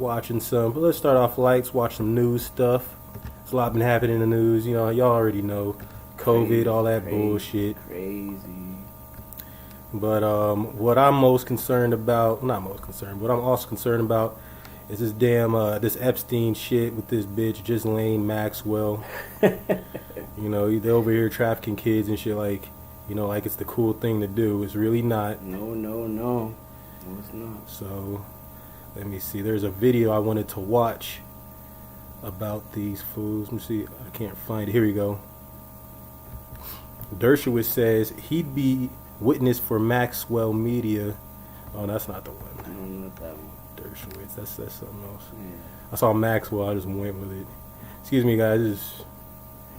Watching some, but let's start off lights, watch some news stuff. There's a lot been happening in the news, you know, y'all already know. COVID, all that bullshit. Crazy. But what I'm most concerned about, not most concerned, what I'm also concerned about is this damn, this Epstein shit with this bitch, Ghislaine Maxwell. You know, they're over here trafficking kids and shit like, you know, like it's the cool thing to do. It's really not. No. No, it's not. So, let me see. There's a video I wanted to watch about these fools. Let me see. I can't find it. Here we go. Dershowitz says he'd be witness for Maxwell Media. Oh, that's not the one. I don't know that one. Dershowitz. That's something else. Yeah. I saw Maxwell. I just went with it. Excuse me, guys. This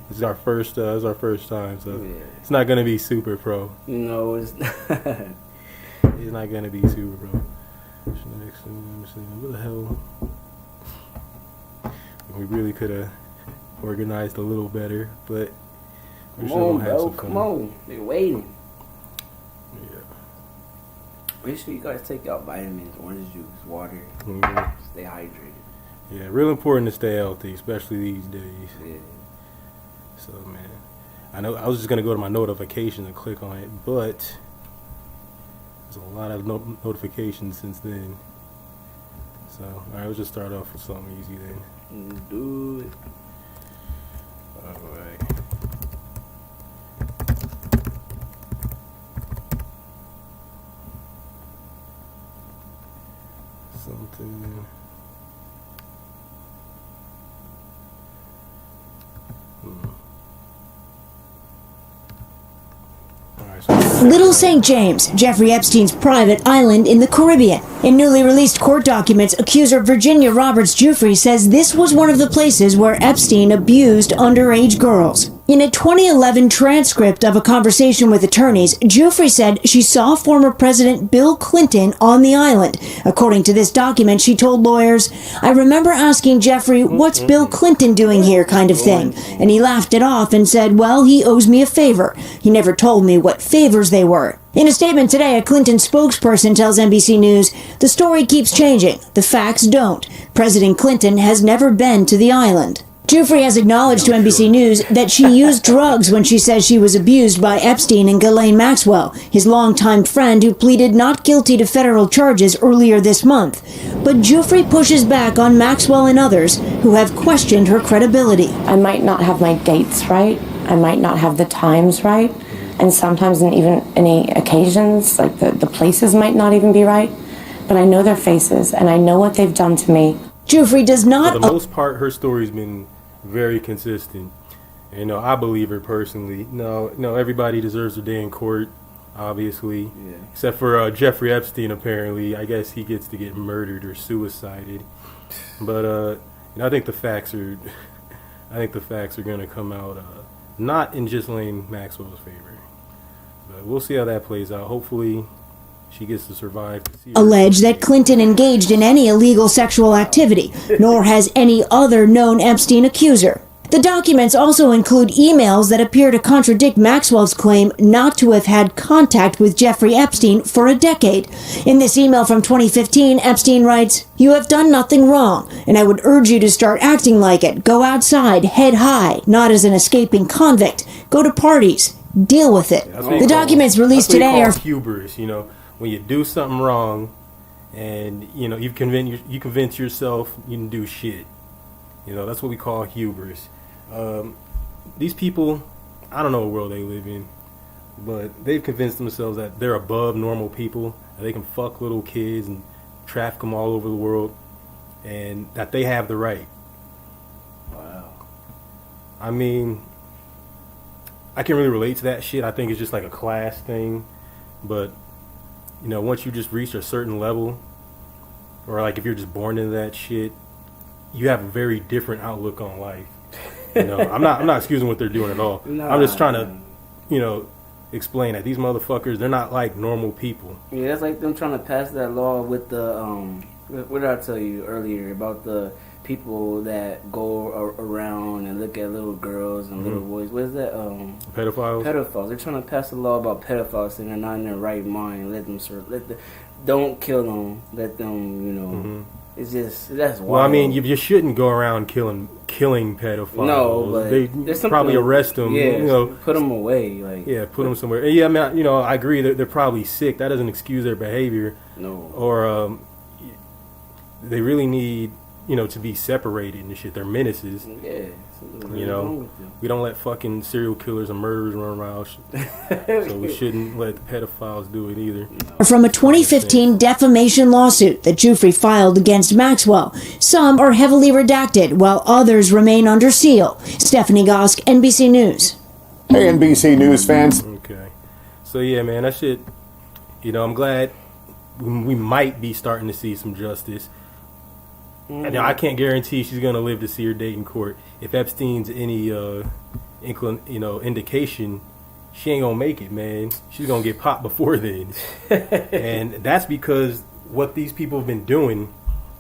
is our first. This is our first time, so Yeah. it's not gonna be super pro. No, it's not. It's not gonna be super pro. Next, what the hell? We really could have organized a little better, but we're Come still on, gonna have bro. some fun. Come on. They're waiting. Yeah. Make sure you guys take out vitamins, orange juice, water. Mhm. Stay hydrated. Yeah, real important to stay healthy, especially these days. Yeah. So, man, I know I was just gonna go to my notifications and click on it, but there's a lot of notifications since then. So, all right, let's just start off with something easy then. Do it. All right. Something. All right, so Little St. James, Jeffrey Epstein's private island in the Caribbean. In newly released court documents, accuser Virginia Roberts Giuffre says this was one of the places where Epstein abused underage girls. In a 2011 transcript of a conversation with attorneys, Giuffre said she saw former President Bill Clinton on the island. According to this document, she told lawyers, "I remember asking Jeffrey, 'What's Bill Clinton doing here?' kind of thing. And he laughed it off and said, 'Well, he owes me a favor.' He never told me what favors they were." In a statement today, a Clinton spokesperson tells NBC News, "The story keeps changing. The facts don't. President Clinton has never been to the island." Giuffre has acknowledged to NBC News that she used drugs when she says she was abused by Epstein and Ghislaine Maxwell, his longtime friend who pleaded not guilty to federal charges earlier this month. But Giuffre pushes back on Maxwell and others who have questioned her credibility. I might not have my dates right. I might not have the times right. And sometimes in even any occasions, like the places might not even be right. But I know their faces and I know what they've done to me. Giuffre does not... For the most part, her story's been very consistent. And, you know, I believe her personally. No, everybody deserves a day in court, obviously. Yeah. Except for Jeffrey Epstein, apparently. I guess he gets to get murdered or suicided. But, you know, I think the facts are going to come out not in Ghislaine Maxwell's favor. But we'll see how that plays out. Hopefully she gets to survive to see allege that Clinton engaged in any illegal sexual activity, nor has any other known Epstein accuser. The documents also include emails that appear to contradict Maxwell's claim not to have had contact with Jeffrey Epstein for a decade. In this email from 2015, Epstein writes, "You have done nothing wrong, and I would urge you to start acting like it. Go outside, head high, not as an escaping convict. Go to parties. Deal with it." The documents released today are hubris, you know. When you do something wrong, and you know you convince yourself you can do shit, you know that's what we call hubris. These people, I don't know what world they live in, but they've convinced themselves that they're above normal people, and they can fuck little kids and traffic them all over the world, and that they have the right. Wow. I mean, I can't really relate to that shit. I think it's just like a class thing, but you know, once you just reach a certain level, or like if you're just born into that shit, you have a very different outlook on life. You know, I'm not excusing what they're doing at all. Nah. I'm just trying to, you know, explain that these motherfuckers, they're not like normal people. Yeah, that's like them trying to pass that law with the what did I tell you earlier about the people that go around and look at little girls and little boys. What is that? Pedophiles. Pedophiles. They're trying to pass a law about pedophiles, saying they're not in their right mind. Don't kill them. Let them, It's just that's wild. Well, I mean, you shouldn't go around killing pedophiles. No, but they there's probably something- arrest them. Yeah, You know, put them away. Like yeah, put them somewhere. And yeah, I mean, you know, I agree that they're probably sick. That doesn't excuse their behavior. no. Or they really need, you know, to be separated and shit. They're menaces. Yeah, You know, we don't let fucking serial killers and murderers run around, so we shouldn't let the pedophiles do it either. From a 2015 defamation lawsuit that Jufrey filed against Maxwell. Some are heavily redacted, while others remain under seal. Stephanie Gosk, NBC News. Hey, NBC News fans. Okay, so yeah, man, that shit. You know, I'm glad we might be starting to see some justice. Now, I can't guarantee she's gonna live to see her date in court. If Epstein's any indication, she ain't gonna make it, man. She's gonna get popped before then, and that's because what these people have been doing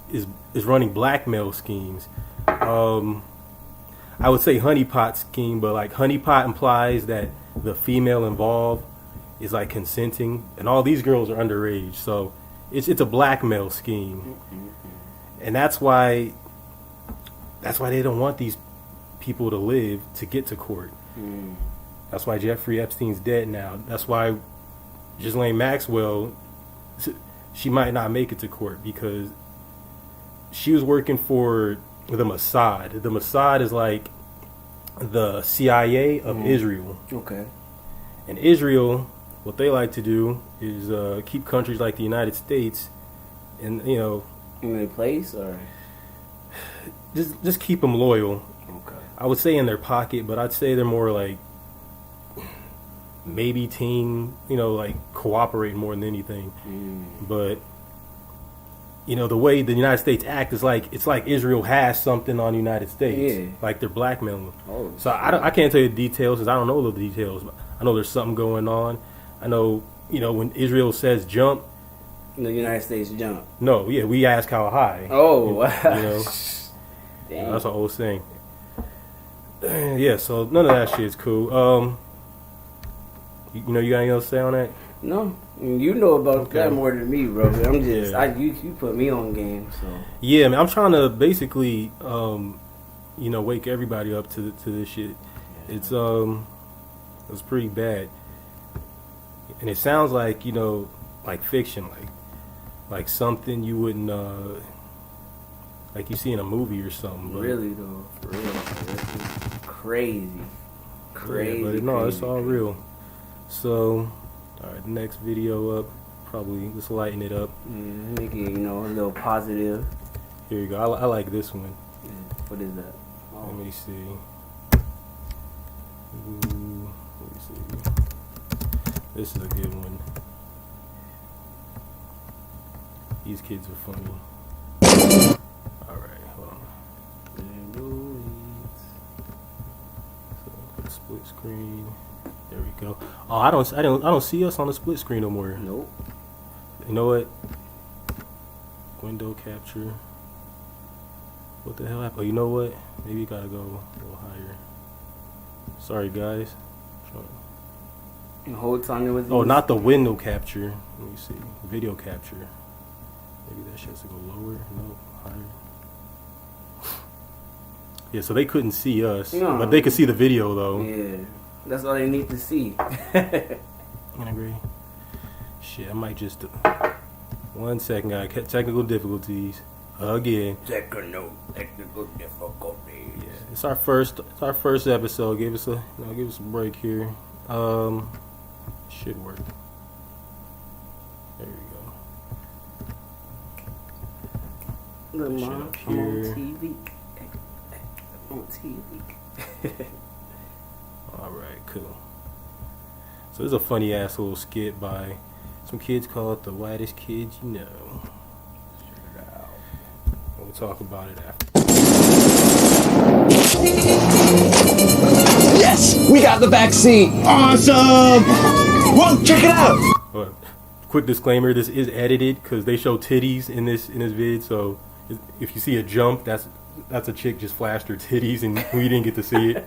is running blackmail schemes. I would say honeypot scheme, but like honeypot implies that the female involved is like consenting, and all these girls are underage, so it's a blackmail scheme. And that's why they don't want these people to live to get to court. That's why Jeffrey Epstein's dead now. That's why Ghislaine Maxwell, she might not make it to court because she was working for the Mossad. The Mossad is like the CIA of Israel. Okay. And Israel, what they like to do is keep countries like the United States and, you know, In a place or just keep them loyal. okay. I would say in their pocket, but I'd say they're more like maybe team, you know, like cooperate more than anything. But you know, the way the United States act is like it's like Israel has something on the United States, Yeah. like they're blackmailing. Oh, So I can't tell you the details because I don't know the details. But I know there's something going on. I know, you know, when Israel says jump, the United States jump. no, yeah, we ask how high. Oh, wow. You know, Damn. that's an old saying. Yeah, so none of that shit's cool. You know, you got anything else to say on that? No, you know about Okay. that more than me, bro. I'm just, Yeah. you put me on game, so. Yeah, man, I'm trying to basically, you know, wake everybody up to this shit. It's pretty bad, and it sounds like, you know, like fiction, like something you wouldn't, like you see in a movie or something. But, Really though, for real, it's crazy. yeah, but no, it's all real. So, all right, the next video up, probably just lighten it up. Yeah, make it, you know, a little positive. Here you go. I like this one. Yeah. What is that? Let me see. Let me see. This is a good one. These kids are funny. Alright, hold on. So, split screen. There we go. Oh, I don't see us on the split screen no more. Nope. You know what? Window capture. What the hell happened? Oh, you know what? Maybe you gotta go a little higher. Sorry, guys. The whole time it was. Oh, not the window capture. Let me see. Video capture. Maybe that shit has to go lower. No, higher. Yeah, so they couldn't see us, No. but they could see the video though. Yeah, that's all they need to see. Integrate. Shit, I might just. 1 second, guys. Technical difficulties again. Technical difficulties. Yeah, it's our first episode. Give us a break here. Should work. There we go. Look, Shit Mom, up I'm on here. TV. I'm on TV. All right, cool. So this is a funny ass little skit by some kids call it the whitest kids you know. Check it out. We'll talk about it after. Yes, we got the back seat. Awesome. Whoa, check it out. Quick disclaimer: this is edited because they show titties in this vid. So if you see a jump, that's a chick just flashed her titties and we didn't get to see it.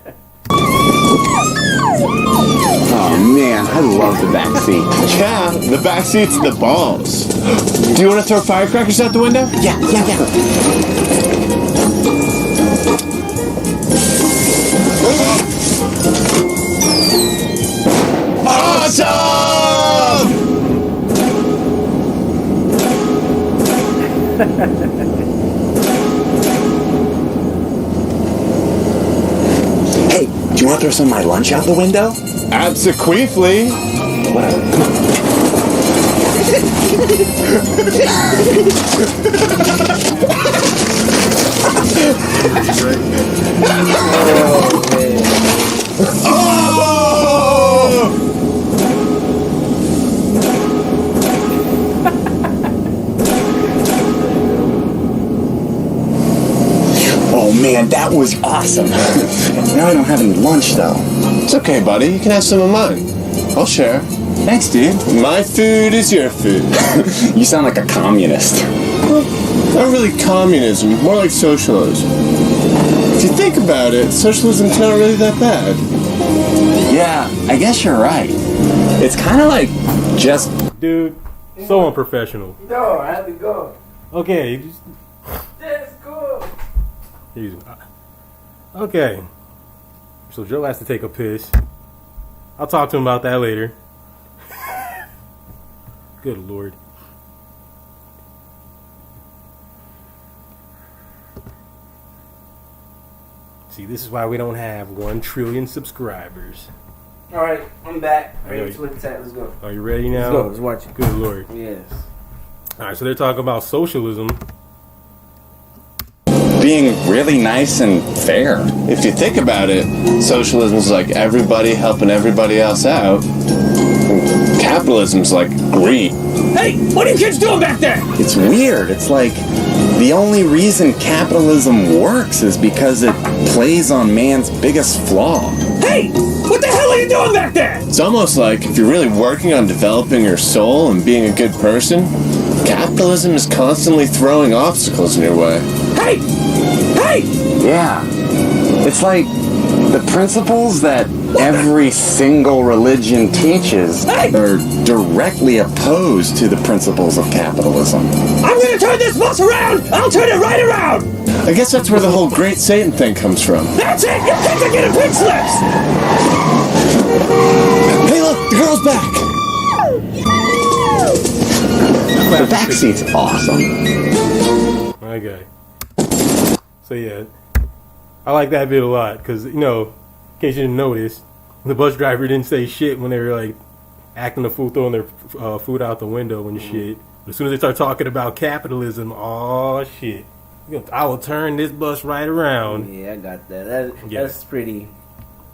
Oh man, I love the back seat. Yeah, the back seat's the balls. Do you want to throw firecrackers out the window? Yeah. Awesome! Hey, do you want to throw some of my lunch out the window? Absolutely. Whatever. Come on. Oh man, that was awesome. Now I don't have any lunch though. It's okay, buddy. You can have some of mine. I'll share. Thanks, dude. My food is your food. You sound like a communist. Not really communism, more like socialism. If you think about it, socialism's not really that bad. Yeah, I guess you're right. It's kind of like just... Dude, so unprofessional. No, I have to go. Okay, just, Let's go. okay. So Joe has to take a piss. I'll talk to him about that later. Good Lord. See, this is why we don't have 1 trillion subscribers. All right, I'm back. Hey, Ready to switch that. Let's go. Are you ready now? Let's go. Let's watch it. Good Lord. Yes. All right, so they're talking about socialism. being really nice and fair. If you think about it, socialism's like everybody helping everybody else out. Capitalism's like greed. Hey, what are you kids doing back there? It's weird. It's like the only reason capitalism works is because it plays on man's biggest flaw. Hey, what the hell are you doing back there? It's almost like if you're really working on developing your soul and being a good person, capitalism is constantly throwing obstacles in your way. Hey! Hey! Yeah. It's like the principles that every single religion teaches are directly opposed to the principles of capitalism. I'm gonna turn this bus around! I'll turn it right around! I guess that's where the whole Great Satan thing comes from. That's it! Your kids are getting pink slips! Hey look, the girl's back! The back seat's awesome. Okay. So yeah, I like that bit a lot because, you know, in case you didn't notice, the bus driver didn't say shit when they were like acting a fool, throwing their food out the window and shit. But as soon as they start talking about capitalism, oh shit, I will turn this bus right around. Yeah, I got that. That's pretty.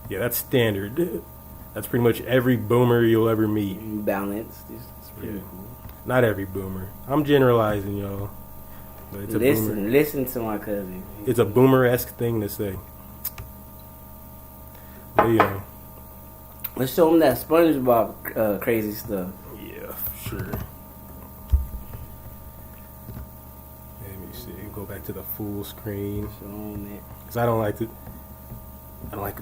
Yeah, that's standard. That's pretty much every boomer you'll ever meet. Balanced. It's pretty cool. Not every boomer. I'm generalizing, y'all. But it's Listen to my cousin. It's a boomer-esque thing to say. But yeah. Let's show them that SpongeBob crazy stuff. Yeah, sure. Let me see. Go back to the full screen. Show them it. Cause I don't like them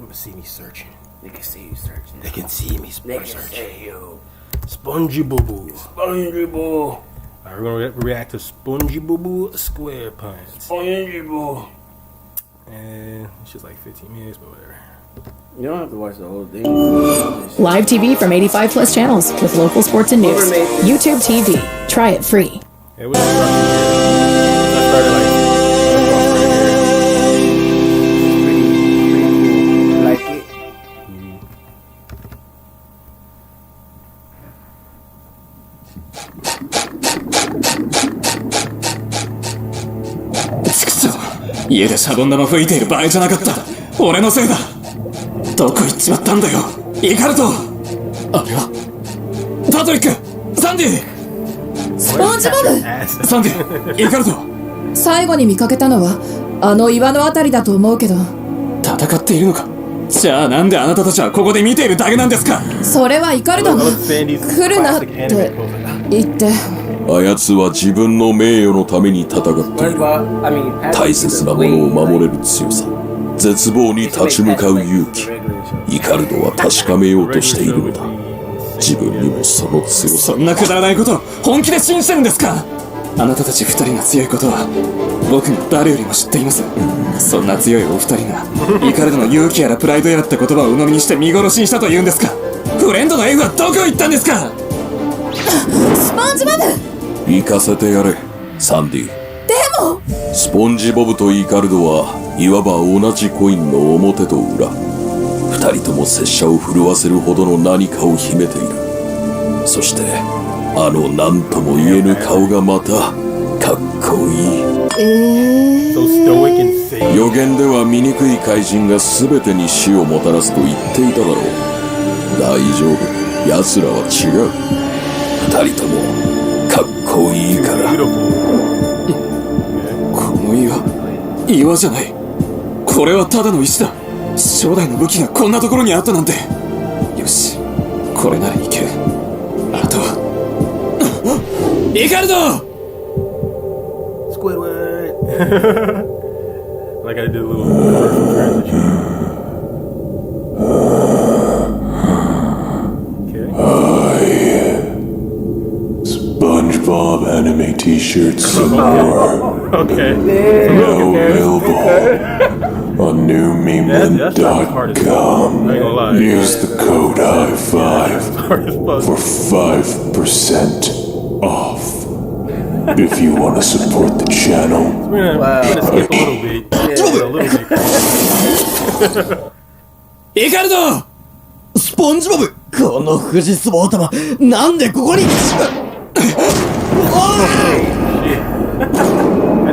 to see me searching. They can see you searching. They can see me They can searching. see you. Spongy Boo Boo. Spongy Boo. Alright, we're gonna react to Spongy Boo Boo SquarePants. Spongy Boo. And it's just like 15 minutes, but whatever. You don't have to watch the whole thing. Live TV from 85 plus channels with local sports and news. YouTube TV. Try it free. It was I started like Like it.ちくそ、家でシャボン玉吹いている場合じゃなかった。俺のせいだ。どこ行っちまったんだよ、イカルト。あれはパトリック、サンディ。スポンジボブ。サンディ、イカルト。最後に見かけたのはあの岩のあたりだと思うけど。戦っているのか。じゃあなんであなたたちはここで見ているだけなんですか。それはイカルトが来るなって言って。あやつは自分の名誉のために戦っている。大切なものを守れる強さ。絶望に立ち向かう勇気。イカルドは確かめようとしているのだ。自分にもその強さ。そんなくだらないことを本気で信じてるんですか？あなたたち二人が強いことは僕が誰よりも知っています。そんな強いお二人がイカルドの勇気やらプライドやらって言葉を鵜呑みにして見殺しにしたと言うんですか？フレンドの F はどこ行ったんですか？スポンジボブ！行かせてやれ、サンディ。でもスポンジボブとイカルドはいわば同じコインの表と裏。二人とも拙者を震わせるほどの何かを秘めている。そしてあの何とも言えぬ顔がまたかっこいい。予言では醜い怪人が全てに死をもたらすと言っていただろう。大丈夫、奴らは違う。二人ともかっこいいから。この岩じゃない。これはただの石だ。初代の武器がこんなところにあったなんて。よし、これならいける。あとはイカルド！ Squidward! Like I did a little commercial transition. SpongeBob anime t-shirts some more. Okay. Now available on newmeme.com. Use the code HIGH5 for 5% off. If you want to support the channel. We're gonna skip a little bit. Yeah, a little bit. イカルド！スポンジボブ、この富士壺頭、なんでここにThat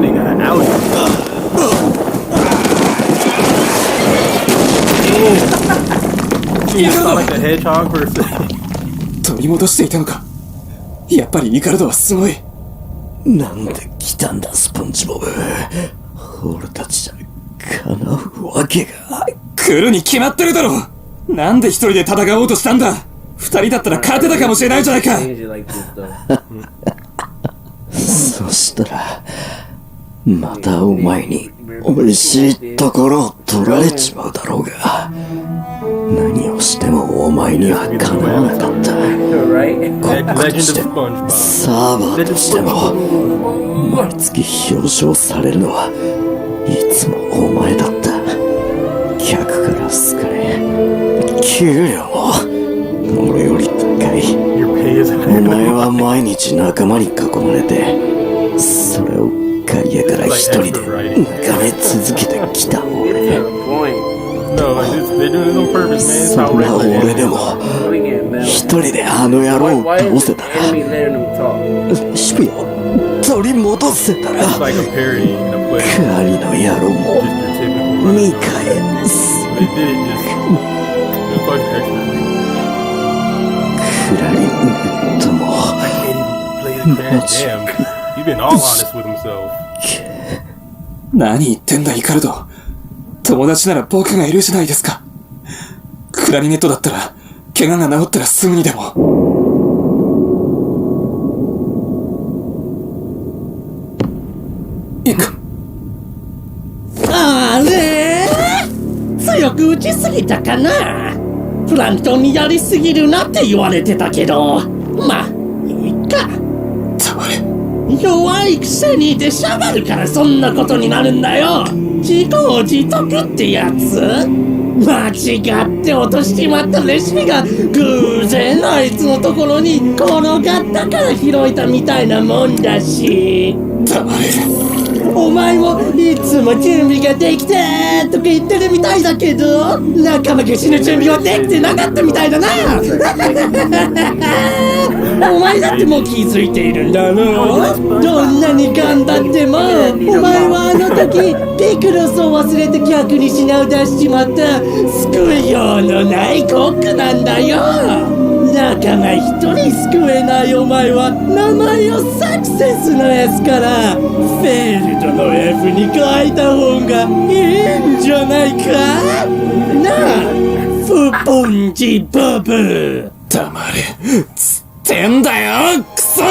nigga got an allergy. You sound like a hedgehog for a second. 取り戻していたのか。やっぱりイカルドはすごい。なんで来たんだ、スポンジボブ。俺たちじゃ叶うわけが。来るに決まってるだろ。なんで一人で戦おうとしたんだ。二人だったら勝てたかもしれないじゃないか。そしたらまたお前に美味しいところを取られちまうだろうが、何をしてもお前にはかなわなかった。コックとしてサーバーとしても毎月表彰されるのはいつもお前だった。客から好かれ、給料も俺より高い。お前は毎日仲間に囲まれて、それを外野から一人で眺め続けてきた俺。そんな俺でも一人であの野郎を倒せたら、レシピを取り戻せたら、狩りの野郎も見返す。クラリネットももちろん。何言ってんだイカルド。友達なら僕がいるじゃないですか。クラリネットだったら怪我が治ったらすぐにでも。あれ強く打ちすぎたかな。プラントンにやりすぎるなって言われてたけど、まあいいか。弱いくせに出しゃばるからそんなことになるんだよ。自業自得ってやつ。間違って落としちまったレシピが偶然あいつのところに転がったから拾えたみたいなもんだし。お前もいつも準備ができてとか言ってるみたいだけど、仲間が死ぬ準備はできてなかったみたいだな。お前だってもう気づいているんだろ。どんなに頑張ってもお前はあの時ピクロスを忘れて客に品を出しちまった救いようのないコックなんだよ。仲間一人救えないお前は名前をサクセスのやつからフェールドの F に変えた方がいいんじゃないかなあ、スポンジボブ。黙れつってんだよクソが。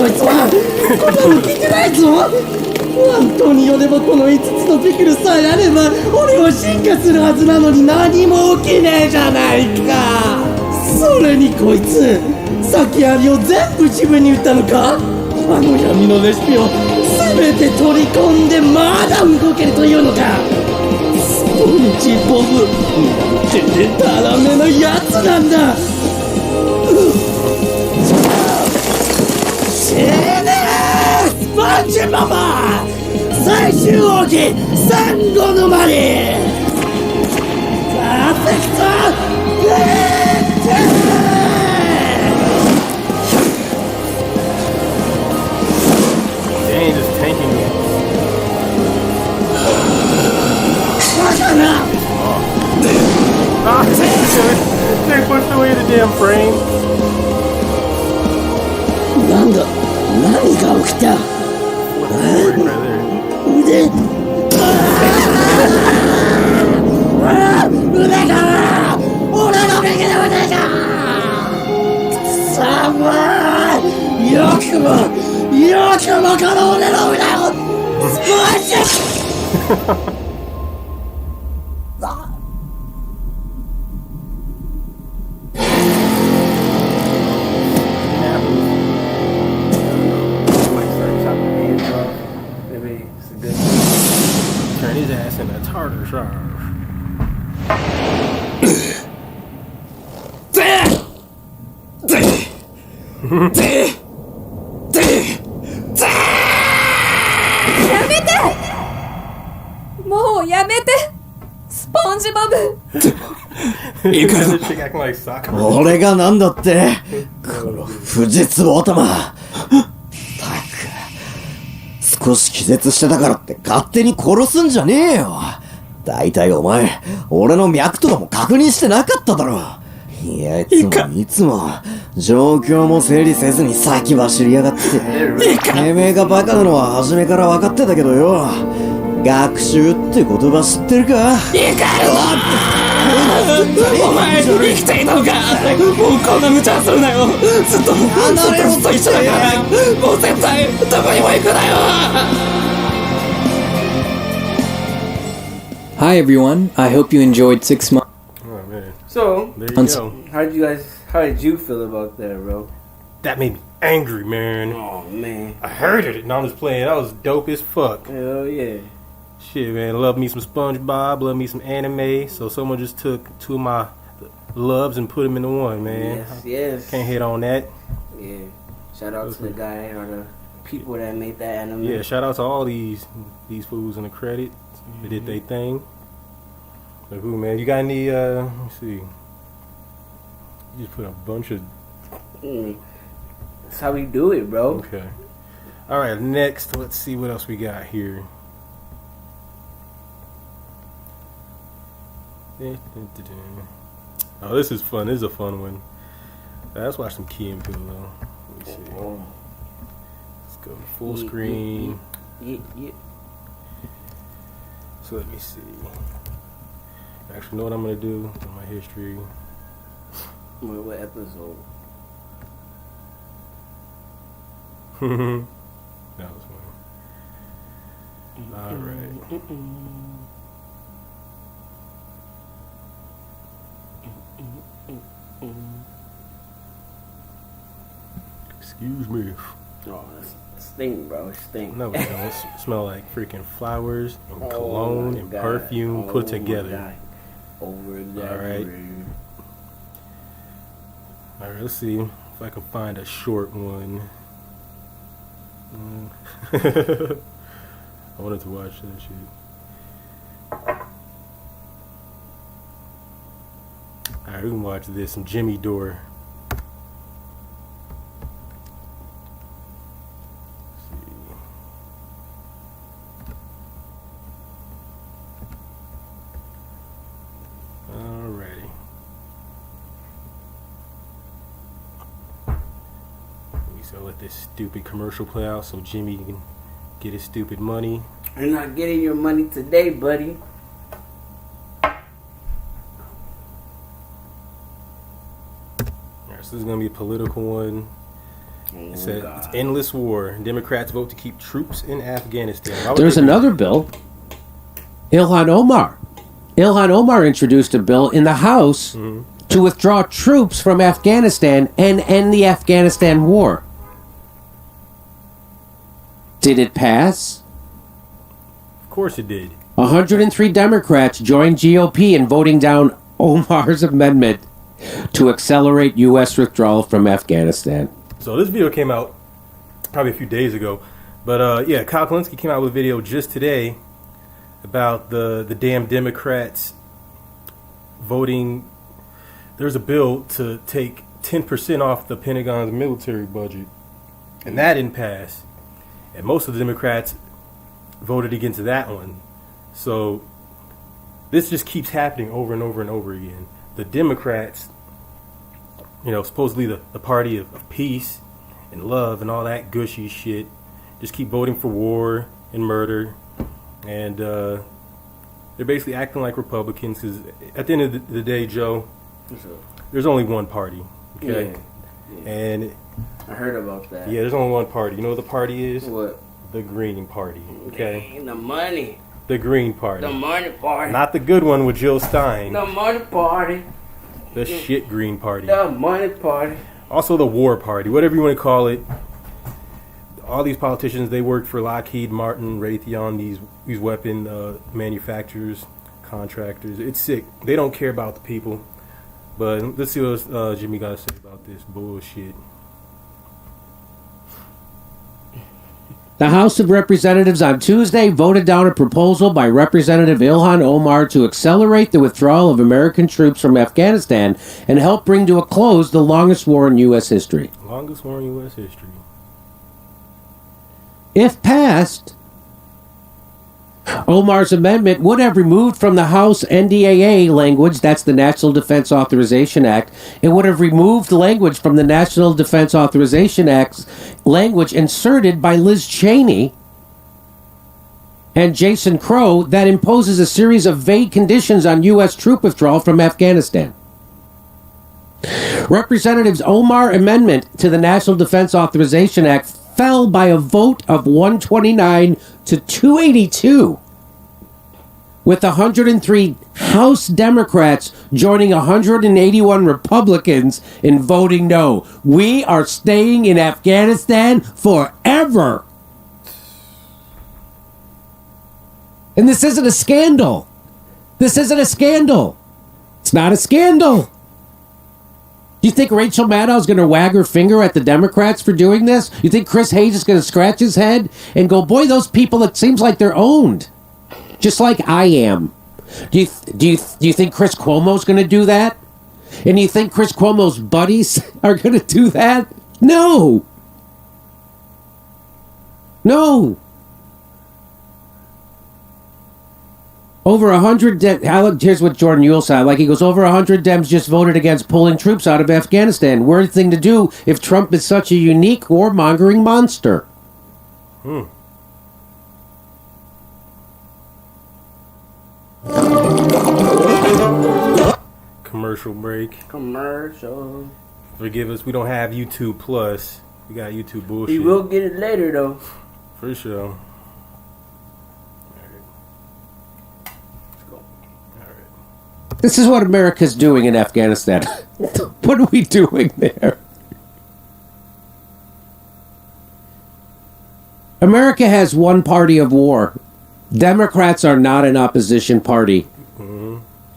こいつは。ことも聞いてないぞ。アントニオでもこの5つのピクルさえあれば俺は進化するはずなのに何も起きねえじゃないか。それにこいつさっきあれを全部自分に言ったのか。あの闇のレシピを全て取り込んでまだ動けるというのか。スポンジボブなんてデタラメなやつなんだ。死ねースポンジボブ最終奥義サンゴ沼にパーフェクトレッド。Dang, just tanking it. Ah, they pushed away the damn frame. なんだ何が起きた。腕腕が俺の右の腕が寒い。よくもこの俺の腕を少しTurn his ass into a tartar sauce. SpongeBob 俺がなんだってこの不実王頭。少し気絶してたからって勝手に殺すんじゃねえよ。だいたいお前俺の脈とかも確認してなかっただろ。いやいつも状況も整理せずに先走りやがって。てめえがバカなのは初めから分かってたけどよ。学習って言葉知ってるか。いかお前生きていたのか。もうこんな無茶するなよ。ずっと一緒だからもう絶対どこにも行くなよ。Hi everyone, I hope you enjoyed 6 months. Oh man. So, there you go. How did you feel about that, bro? That made me angry, man. Oh man. I heard it and I was playing. That was dope as fuck. Hell yeah. Shit, man. Love me some SpongeBob. Love me some anime. So someone just took two of my loves and put them into one, man. Yes. Can't hate on that. Yeah. Shout out to the guy or the people that made that anime. Yeah, shout out to all these fools in the credits. They did their thing. But who, man? You got any, let me see. You just put a bunch of... That's how we do it, bro. Okay. Alright, next, let's see what else we got here. Oh, this is fun. This is a fun one. Let's watch some Key and Peele, though. Let me see. Let's go full screen. Yeah. So let me see. Actually, know what I'm gonna do in my history. What episode? That was fun. All right. Excuse me. Oh, that's stink, bro. Stink. No, it don't. Smell like freaking flowers and cologne and perfume put together. Over All right. All right. Let's see if I can find a short one. I wanted to watch that shit. All right, we can watch this. Some Jimmy Dore. So let this stupid commercial play out so Jimmy can get his stupid money. You're not getting your money today, buddy. Alright, so this is gonna be a political one. It said it's endless war. Democrats vote to keep troops in Afghanistan. There's another bill. Ilhan Omar introduced a bill in the House to withdraw troops from Afghanistan and end the Afghanistan war. Did it pass? Of course it did. 103 Democrats joined GOP in voting down Omar's amendment to accelerate U.S. withdrawal from Afghanistan. So this video came out probably a few days ago. But yeah, Kyle Kalinske came out with a video just today about the damn Democrats voting. There's a bill to take 10% off the Pentagon's military budget. And that didn't pass. And most of the Democrats voted against that one. So this just keeps happening over and over and over again. The Democrats, supposedly the party of peace and love and all that gushy shit, just keep voting for war and murder. And they're basically acting like Republicans because at the end of the day, Joe, there's only one party. Okay? Yeah. And I heard about that. Yeah, there's only one party. You know what the party is? What? The Green Party. Okay? Dang, the money. The Green Party. The money party. Not the good one with Jill Stein. The money party. The shit Green Party. The money party. Also the War Party, whatever you want to call it. All these politicians, they work for Lockheed Martin, Raytheon, these weapon manufacturers, contractors. It's sick. They don't care about the people. But let's see what Jimmy got to say about this bullshit. The House of Representatives on Tuesday voted down a proposal by Representative Ilhan Omar to accelerate the withdrawal of American troops from Afghanistan and help bring to a close the longest war in U.S. history. Longest war in U.S. history. If passed, Omar's amendment would have removed from the House NDAA language, that's the National Defense Authorization Act, it would have removed language from the National Defense Authorization Act's language inserted by Liz Cheney and Jason Crow that imposes a series of vague conditions on U.S. troop withdrawal from Afghanistan. Representatives Omar amendment to the National Defense Authorization Act fell by a vote of 129 to 282, with 103 House Democrats joining 181 Republicans in voting no. We are staying in Afghanistan forever. And this isn't a scandal. This isn't a scandal. It's not a scandal. You think Rachel Maddow's going to wag her finger at the Democrats for doing this? You think Chris Hayes is going to scratch his head and go, boy, those people, it seems like they're owned. Just like I am. Do you think Chris Cuomo's going to do that? And do you think Chris Cuomo's buddies are going to do that? No. No. Over 100 here's what Jordan Uhl said. He goes, over 100 Dems just voted against pulling troops out of Afghanistan. Weird thing to do if Trump is such a unique warmongering monster. Commercial break. Commercial. Forgive us, we don't have YouTube Plus. We got YouTube bullshit. We will get it later, though. For sure. This is what America's doing in Afghanistan. What are we doing there? America has one party of war. Democrats are not an opposition party.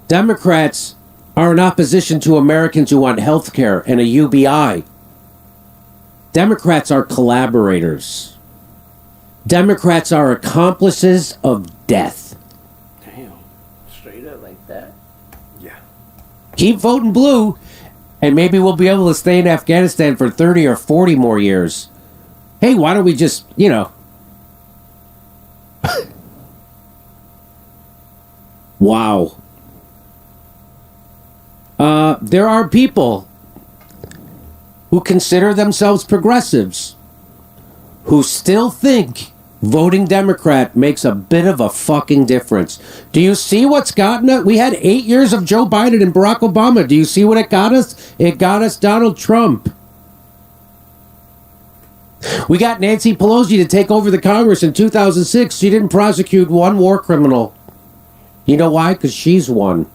Democrats are in opposition to Americans who want health care and a UBI. Democrats are collaborators. Democrats are accomplices of death. Damn. Straight up like that. Keep voting blue, and maybe we'll be able to stay in Afghanistan for 30 or 40 more years. Hey, why don't we just, Wow. There are people who consider themselves progressives who still think voting Democrat makes a bit of a fucking difference. Do you see what's gotten us? We had 8 years of Joe Biden and Barack Obama. Do you see what it got us? It got us Donald Trump. We got Nancy Pelosi to take over the Congress in 2006. She didn't prosecute one war criminal. You know why? Because she's one.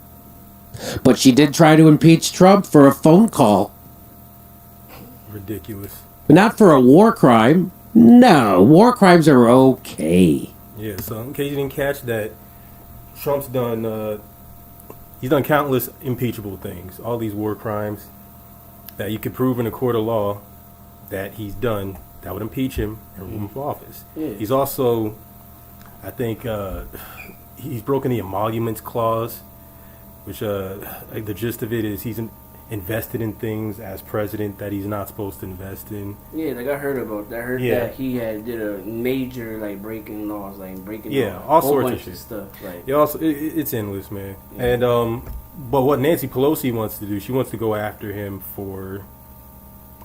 But she did try to impeach Trump for a phone call. Ridiculous. But not for a war crime. No, war crimes are okay. Yeah, so in case you didn't catch that, Trump's done, he's done countless impeachable things. All these war crimes that you could prove in a court of law that he's done that would impeach him and remove him from office. Yeah. He's also, I think, he's broken the emoluments clause, which like the gist of it is he's invested in things as president that he's not supposed to invest in. Yeah, like I heard about that. I heard that he did a major like breaking laws, all sorts of shit. Stuff. Like it's endless, man. Yeah. And but what Nancy Pelosi wants to do, she wants to go after him for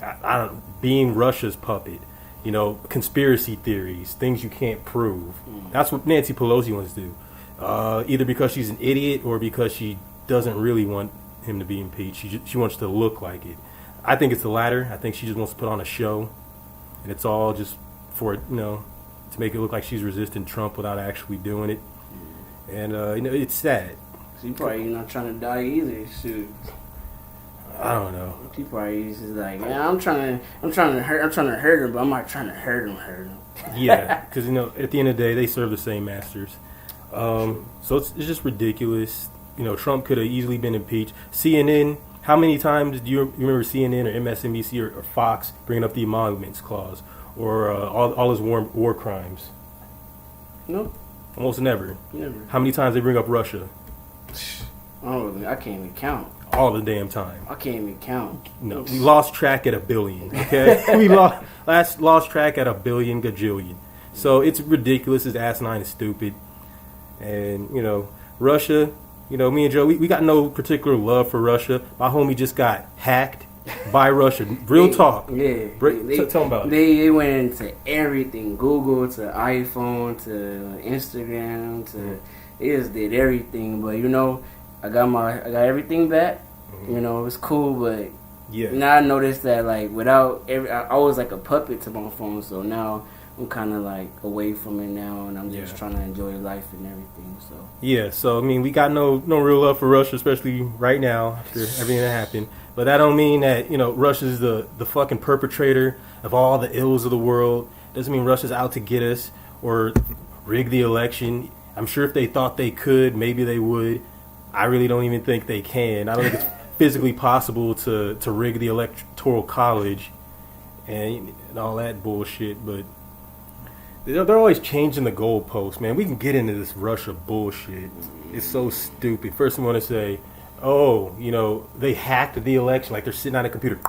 I don't being Russia's puppet. You know, conspiracy theories, things you can't prove. That's what Nancy Pelosi wants to do. Either because she's an idiot or because she doesn't really want him to be impeached. She wants to look like it. I think it's the latter. I think she just wants to put on a show, and it's all just for to make it look like she's resisting Trump without actually doing it. And it's sad. She probably not trying to die either. Shoot. I don't know. She probably is like, man, I'm trying to hurt him, but I'm not trying to hurt him. Yeah, because at the end of the day, they serve the same masters. So it's just ridiculous. Trump could have easily been impeached. CNN, how many times do you remember CNN or MSNBC or Fox bringing up the emoluments clause or all his war crimes? Nope. Almost never. Never. How many times they bring up Russia? I can't even count. All the damn time. I can't even count. No, we lost track at 1 billion. Okay, we lost track at 1 billion gajillion. So it's ridiculous. It's asinine. It's stupid. And Russia. Me and Joe, we got no particular love for Russia. My homie just got hacked by Russia. Real talk. Yeah. Tell them about it. They went into everything. Google to iPhone to Instagram to they just did everything. But I got everything back. It was cool, but now I noticed that like I was like a puppet to my phone. So now I'm kind of like away from it now, and I'm just trying to enjoy life and everything. So we got no real love for Russia, especially right now after everything that happened. But that don't mean that Russia's the fucking perpetrator of all the ills of the world. Doesn't mean Russia's out to get us or rig the election. I'm sure if they thought they could, maybe they would. I really don't even think they can. I don't think it's physically possible to rig the electoral college and all that bullshit. But they're always changing the goalposts, man. We can get into this Russia bullshit. It's so stupid. First, I want to say, they hacked the election. Like they're sitting on a computer.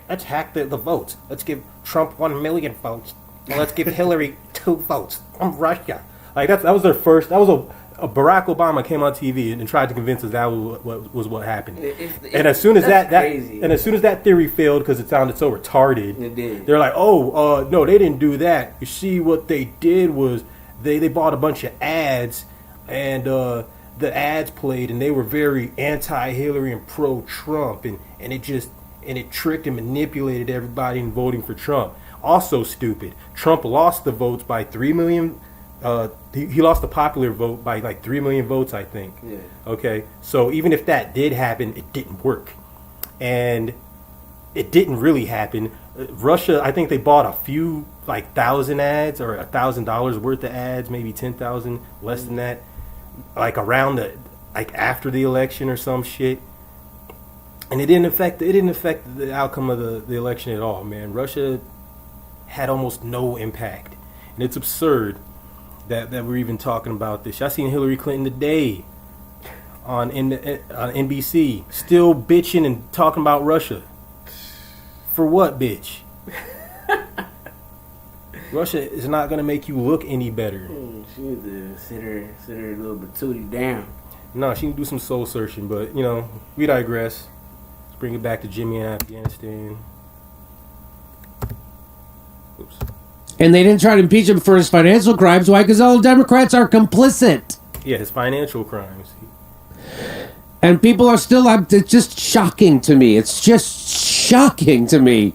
Let's hack the votes. Let's give Trump 1 million votes. Let's give Hillary 2 votes from Russia. Like that was their first. That was a Barack Obama came on TV and tried to convince us that was what happened. And as soon as that theory failed because it sounded so retarded, it did. They're like, no, they didn't do that. You see, what they did was they bought a bunch of ads, and the ads played, and they were very anti-Hillary and pro-Trump, and it tricked and manipulated everybody in voting for Trump. Also stupid. Trump lost the votes by 3 million. He lost the popular vote by like 3 million votes, I think. Yeah. Okay. So even if that did happen, it didn't work. And it didn't really happen. Russia, I think they bought a few like 1,000 ads or $1,000 worth of ads, maybe 10,000, less than that, like around after the election or some shit. And it didn't affect the outcome of the election at all, man. Russia had almost no impact. And it's absurd that we're even talking about this. I seen Hillary Clinton today on NBC still bitching and talking about Russia. For what, bitch? Russia is not going to make you look any better. She needs to sit her little patootie down. No, she need to do some soul searching, but we digress. Let's bring it back to Jimmy in Afghanistan. Oops. And they didn't try to impeach him for his financial crimes. Why? Because all Democrats are complicit. Yeah, his financial crimes. And people are still, it's just shocking to me. It's just shocking to me.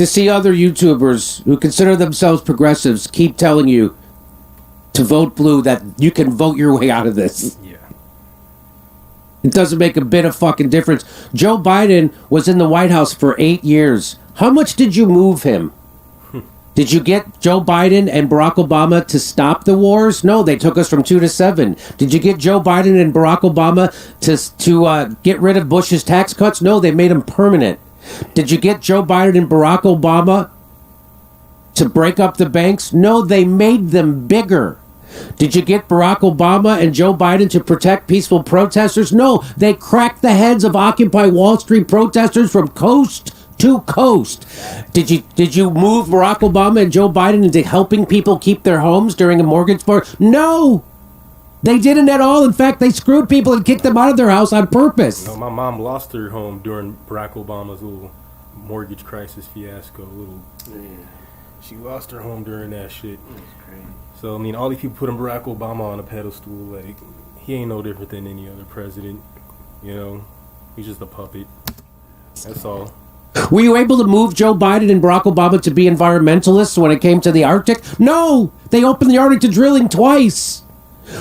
to see other YouTubers who consider themselves progressives keep telling you to vote blue, that you can vote your way out of this. Yeah. It doesn't make a bit of fucking difference. Joe Biden was in the White House for 8 years. How much did you move him? Did you get Joe Biden and Barack Obama to stop the wars? No, they took us from 2 to 7. Did you get Joe Biden and Barack Obama to get rid of Bush's tax cuts? No, they made them permanent. Did you get Joe Biden and Barack Obama to break up the banks? No, they made them bigger. Did you get Barack Obama and Joe Biden to protect peaceful protesters? No, they cracked the heads of Occupy Wall Street protesters from coast to coast. Did you move Barack Obama and Joe Biden into helping people keep their homes during a mortgage force? No, they didn't at all. In fact, they screwed people and kicked them out of their house on purpose. My mom lost her home during Barack Obama's little mortgage crisis fiasco. She lost her home during that shit. That's crazy. So, I mean, all these people putting Barack Obama on a pedestal, like, he ain't no different than any other president, you know? He's just a puppet. That's all. Were you able to move Joe Biden and Barack Obama to be environmentalists when it came to the Arctic? No! They opened the Arctic to drilling twice!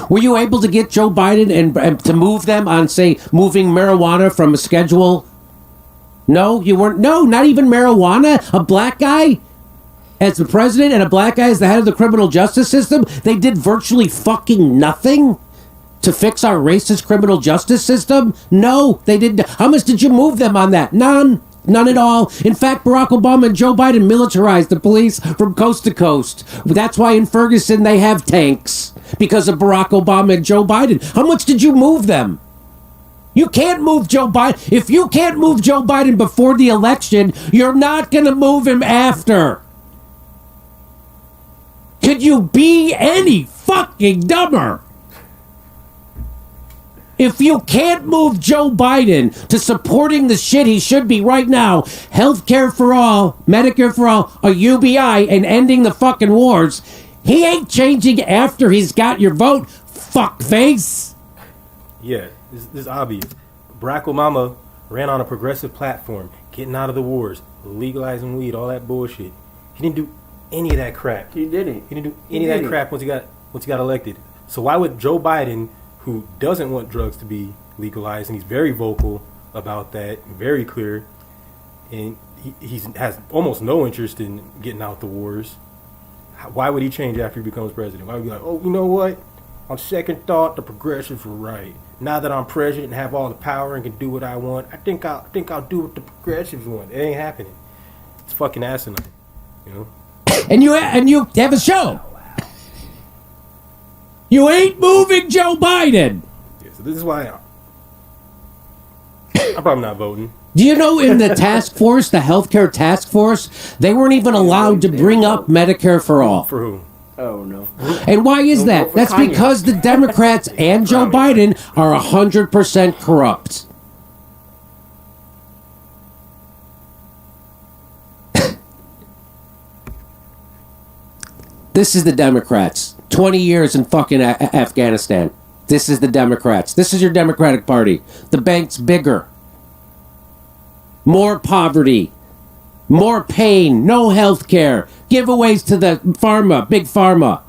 Were you able to get Joe Biden and to move them on, say, moving marijuana from a schedule? No, you weren't. No, not even marijuana? A black guy as the president and a black guy as the head of the criminal justice system? They did virtually fucking nothing to fix our racist criminal justice system? No, they didn't. How much did you move them on that? None. None at all. In fact, Barack Obama and Joe Biden militarized the police from coast to coast. That's why in Ferguson they have tanks. Because of Barack Obama and Joe Biden. How much did you move them? You can't move Joe Biden. If you can't move Joe Biden before the election, you're not going to move him after. Could you be any fucking dumber? If you can't move Joe Biden to supporting the shit he should be right now, healthcare for all, Medicare for all, a UBI, and ending the fucking wars, he ain't changing after he's got your vote, fuckface. Yeah, this is obvious. Barack Obama ran on a progressive platform, getting out of the wars, legalizing weed, all that bullshit. He didn't do any of that crap. He didn't. He didn't do any of that crap once he got elected. So why would Joe Biden, who doesn't want drugs to be legalized, and he's very vocal about that, very clear, and he has almost no interest in getting out the wars, why would he change after he becomes president? Why would he be like, oh, you know what? On second thought, the progressives were right. Now that I'm president and have all the power and can do what I want, I think I'll do what the progressives want. It ain't happening. It's fucking asinine, you know. And you have a show. You ain't moving Joe Biden. Yeah, so this is why I'm probably not voting. Do you know in the task force, the healthcare task force, they weren't even allowed to bring up Medicare for all. For who? Oh, no. And why is that? That's because the Democrats and Joe Biden are 100% corrupt. This is the Democrats. 20 years in fucking Afghanistan. This is the Democrats. This is your Democratic Party. The bank's bigger. More poverty. More pain. No health care. Giveaways to the pharma. Big pharma.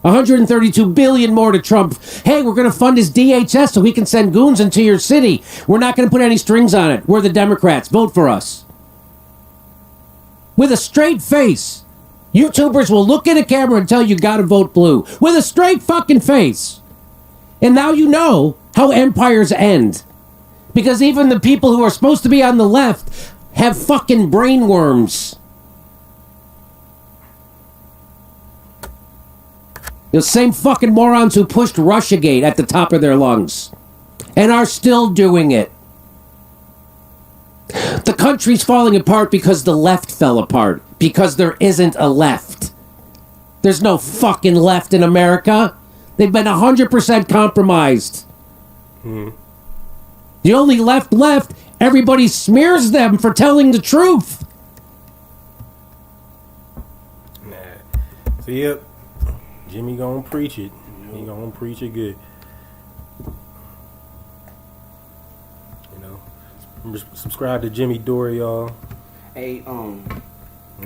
132 billion more to Trump. Hey, we're going to fund his DHS so he can send goons into your city. We're not going to put any strings on it. We're the Democrats. Vote for us. With a straight face. YouTubers will look at a camera and tell you gotta vote blue. With a straight fucking face. And now you know how empires end. Because even the people who are supposed to be on the left have fucking brain worms. The same fucking morons who pushed Russiagate at the top of their lungs. And are still doing it. The country's falling apart because the left fell apart. Because there isn't a left. There's no fucking left in America. They've been 100% compromised. The only left, everybody smears them for telling the truth. Nah. So, yep. Jimmy gonna preach it. He gonna preach it good. You know, subscribe to Jimmy Dore, y'all. Hey, just remember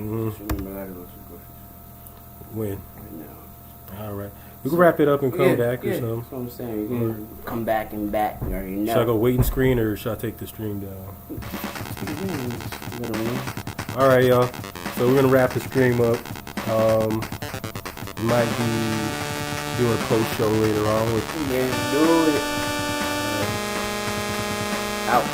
I gotta go to the grocery When? store right now. All right. We can wrap it up and come back or yeah, something. that's what I'm saying. You can come back and back. You already know. Should I go wait and screen or should I take the stream down? Mm-hmm. All right, y'all. So we're gonna wrap the stream up. We might be doing a post show later on with. Yeah, do it. Out.